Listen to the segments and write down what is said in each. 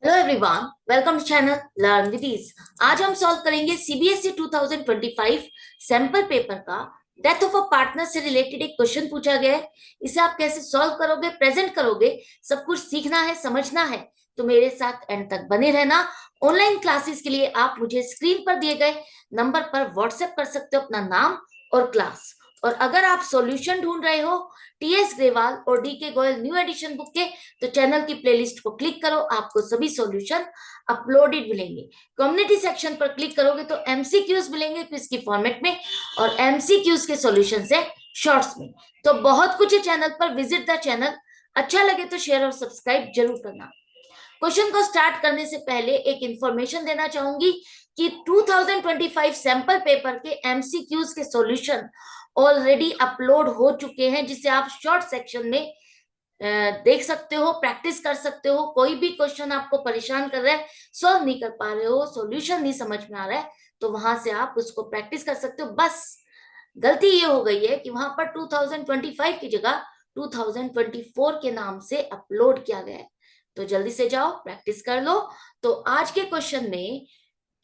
Hello everyone, welcome to channel learn with ease. आज हम solve करेंगे सीबीएसई 2025 सैंपल पेपर का डेथ ऑफ अ पार्टनर से related एक क्वेश्चन पूछा गया है। इसे आप कैसे सॉल्व करोगे, प्रेजेंट करोगे, सब कुछ सीखना है, समझना है। तो मेरे साथ एंड तक बने रहना। ऑनलाइन क्लासेस के लिए आप मुझे स्क्रीन पर दिए गए नंबर पर व्हाट्सएप कर सकते हो अपना नाम और क्लास। और अगर आप सॉल्यूशन ढूंढ रहे हो टीएस ग्रेवाल और डी के गोयल न्यू एडिशन बुक के, तो चैनल की प्लेलिस्ट को क्लिक करो, आपको सभी सॉल्यूशन अपलोडेड मिलेंगे। कम्युनिटी सेक्शन पर क्लिक करोगे तो एमसीक्यूज मिलेंगे क्विज की फॉर्मेट में, और एमसीक्यूज के सॉल्यूशन है शॉर्ट्स में। तो बहुत कुछ है चैनल पर, विजिट द चैनल। अच्छा लगे तो शेयर और सब्सक्राइब जरूर करना। क्वेश्चन को स्टार्ट करने से पहले एक इंफॉर्मेशन देना चाहूंगी कि 2025 सैंपल पेपर के एमसीक्यूज के सॉल्यूशन ऑलरेडी अपलोड हो चुके हैं, जिसे आप शॉर्ट सेक्शन में देख सकते हो, प्रैक्टिस कर सकते हो। कोई भी क्वेश्चन आपको परेशान कर रहा है, सॉल्व नहीं कर पा रहे हो, सॉल्यूशन नहीं समझ में आ रहा है, तो वहां से आप उसको प्रैक्टिस कर सकते हो। बस गलती ये हो गई है कि वहां पर 2025 की जगह 2024 के नाम से अपलोड किया गया है। तो जल्दी से जाओ, प्रैक्टिस कर लो। तो आज के क्वेश्चन में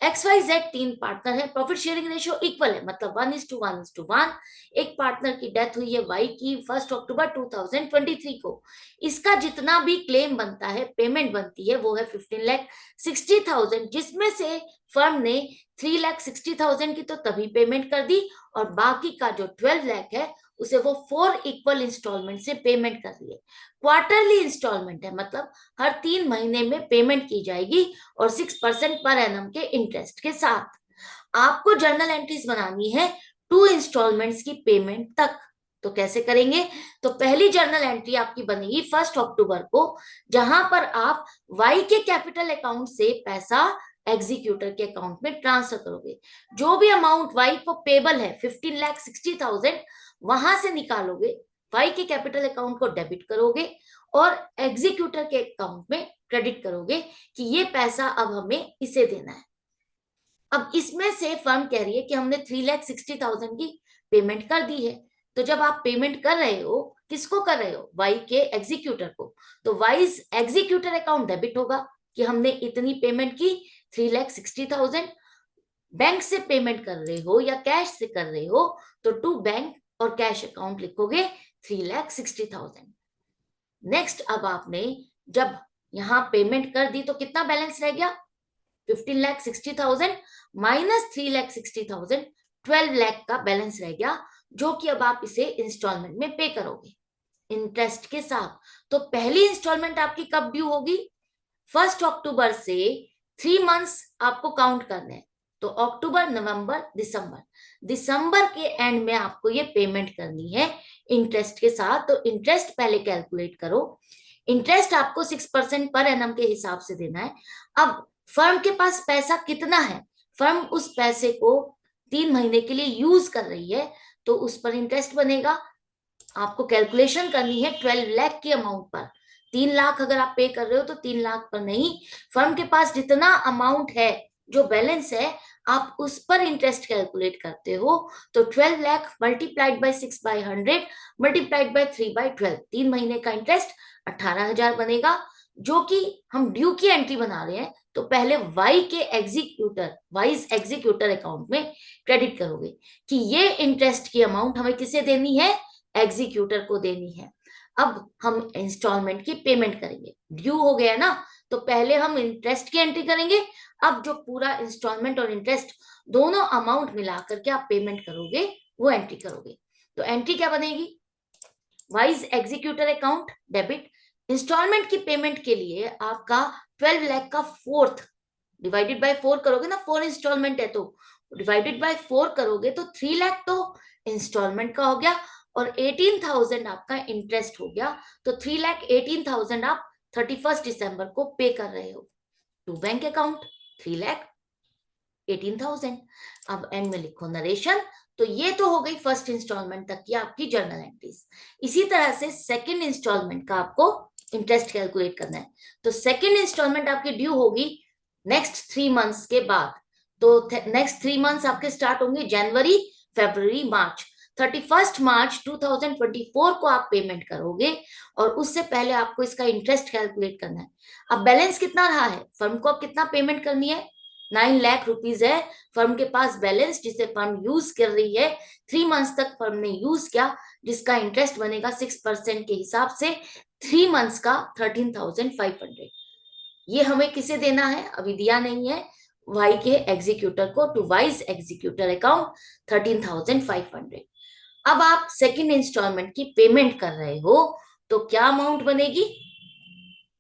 एक्स वाई जेड तीन पार्टनर है, प्रॉफिट शेयरिंग रेशियो इक्वल है, मतलब 1:1:1। एक पार्टनर की डेथ हुई है वाई की 1 अक्टूबर 2023 को। इसका जितना भी क्लेम बनता है, पेमेंट बनती है, वो है 15,60,000, जिसमें से फर्म ने 3,60,000 की तो तभी पेमेंट कर दी, और बाकी का जो 12 लाख है उसे वो 4 इक्वल इंस्टॉलमेंट से पेमेंट कर रही है। क्वार्टरली इंस्टॉलमेंट है, मतलब हर 3 महीने में पेमेंट की जाएगी, और 6% पर एनम के इंटरेस्ट के साथ। आपको जर्नल एंट्रीज बनानी है 2 इंस्टॉलमेंट्स की पेमेंट तक। तो कैसे करेंगे? तो पहली जर्नल एंट्री आपकी बनेगी 1 अक्टूबर को, जहां पर आप वाई के कैपिटल अकाउंट से पैसा एग्जीक्यूटर के अकाउंट में ट्रांसफर करोगे। जो भी अमाउंट वाई को पेबल है 15,60,000, वहां से निकालोगे, वाई के कैपिटल अकाउंट को डेबिट करोगे, और एग्जीक्यूटर के अकाउंट में क्रेडिट करोगे कि ये पैसा अब हमें इसे देना है। अब इसमें से फर्म कह रही है कि हमने 3,60,000 की पेमेंट कर दी है। तो जब आप पेमेंट कर रहे हो, किसको कर रहे हो? वाई के एग्जीक्यूटर को। तो वाइज एग्जीक्यूटर अकाउंट डेबिट होगा कि हमने इतनी पेमेंट की, 3,60,000। बैंक से पेमेंट कर रहे हो या कैश से कर रहे हो, तो टू बैंक और कैश अकाउंट लिखोगे 3,60,000। नेक्स्ट, अब आपने जब यहां पेमेंट कर दी तो कितना बैलेंस रह गया? 15,60,000 माइनस 3,60,000, 12 लाख का बैलेंस रह गया, जो कि अब आप इसे इंस्टॉलमेंट में पे करोगे इंटरेस्ट के साथ। तो पहली इंस्टॉलमेंट आपकी कब ड्यू होगी? 1 अक्टूबर से 3 मंथ्स आपको काउंट करने हैं। तो अक्टूबर, नवंबर, दिसंबर, दिसंबर के एंड में आपको ये पेमेंट करनी है इंटरेस्ट के साथ। तो इंटरेस्ट पहले कैलकुलेट करो। इंटरेस्ट आपको 6% पर एनम के हिसाब से देना है। अब फर्म के पास पैसा कितना है? फर्म उस पैसे को 3 महीने के लिए यूज कर रही है, तो उस पर इंटरेस्ट बनेगा। आपको कैलकुलेशन करनी है 12 लाख की अमाउंट पर। 3 लाख अगर आप पे कर रहे हो तो 3 लाख पर नहीं, फर्म के पास जितना अमाउंट है, जो बैलेंस है, आप उस पर इंटरेस्ट कैलकुलेट करते हो। तो 12 lakh multiplied by 6/100 multiplied by 3/12, 3 महीने का इंटरेस्ट 18,000 बनेगा, जो कि हम ड्यू की एंट्री बना रहे हैं। तो पहले वाई के एग्जीक्यूटर, वाइज एग्जीक्यूटर अकाउंट में क्रेडिट करोगे कि ये इंटरेस्ट की अमाउंट हमें किसे देनी है? एग्जीक्यूटर को देनी है। अब हम इंस्टॉलमेंट की पेमेंट करेंगे, ड्यू हो गया ना, तो पहले हम इंटरेस्ट की एंट्री करेंगे। अब जो पूरा इंस्टॉलमेंट और इंटरेस्ट दोनों अमाउंट मिला करके आप पेमेंट करोगे, वो एंट्री करोगे। तो एंट्री क्या बनेगी? Wise executor account debit. Installment की पेमेंट के लिए आपका 12 लाख का फोर्थ डिवाइडेड बाय 4 करोगे ना, 4 इंस्टॉलमेंट है तो डिवाइडेड बाय 4 करोगे तो 3 लाख तो इंस्टॉलमेंट का हो गया, और 18,000 आपका इंटरेस्ट हो गया। तो 3,18,000 आप 31 दिसंबर को पे कर रहे हो टू बैंक अकाउंट, 3,18,000। अब एंड में लिखो नरेशन। तो ये तो हो गई फर्स्ट इंस्टॉलमेंट तक की आपकी जर्नल एंट्रीज। इसी तरह से सेकंड इंस्टॉलमेंट का आपको इंटरेस्ट कैलकुलेट करना है। तो सेकंड इंस्टॉलमेंट आपकी ड्यू होगी नेक्स्ट 3 मंथ्स के बाद। तो नेक्स्ट 3 मंथ्स आपके स्टार्ट होंगे जनवरी, फरवरी, मार्च। 31 मार्च 2024 को आप पेमेंट करोगे और उससे पहले आपको इसका इंटरेस्ट कैलकुलेट करना है। अब बैलेंस कितना रहा है, फर्म को अब कितना पेमेंट करनी है, 9 लाख रुपीज है फर्म के पास बैलेंस, जिसे फर्म यूज कर रही है, 3 मंथ्स तक फर्म ने यूज किया, जिसका इंटरेस्ट बनेगा 6% के हिसाब से 3 मंथ्स का 13,500। ये हमें किसे देना है, अभी दिया नहीं है, वाई के एग्जीक्यूटर को, टू वाइज एग्जीक्यूटर अकाउंट 13,500। अब आप सेकेंड इंस्टॉलमेंट की पेमेंट कर रहे हो तो क्या अमाउंट बनेगी,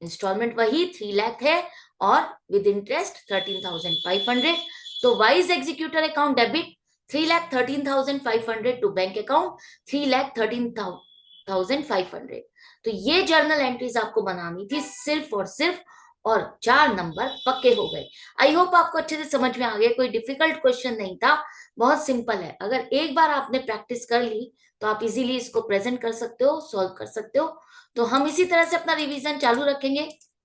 इंस्टॉलमेंट वही 3 लाख है और विद इंटरेस्ट 13,500। तो wise executor account debit 3,13,500 to bank account 3,13,500। तो ये जर्नल एंट्रीज आपको बनानी थी सिर्फ और सिर्फ, और 4 नंबर पक्के हो गए। आई होप आपको अच्छे से समझ में आ गया, कोई डिफिकल्ट क्वेश्चन नहीं था, बहुत सिंपल है। अगर एक बार आपने प्रैक्टिस कर ली तो आप इजीली इसको प्रेजेंट कर सकते हो, सॉल्व कर सकते हो। तो हम इसी तरह से अपना रिवीजन चालू रखेंगे,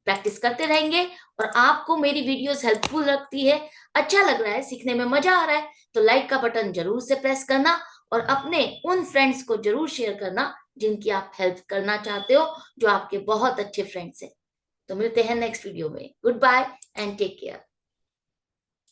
प्रैक्टिस करते रहेंगे। और आपको मेरी वीडियोस हेल्पफुल लगती है, अच्छा लग रहा है, सीखने में मजा आ रहा है, तो लाइक का बटन जरूर से प्रेस करना और अपने उन फ्रेंड्स को जरूर शेयर करना जिनकी आप हेल्प करना चाहते हो, जो आपके बहुत अच्छे फ्रेंड्स हैं। तो मिलते हैं नेक्स्ट वीडियो में। Good bye and take care.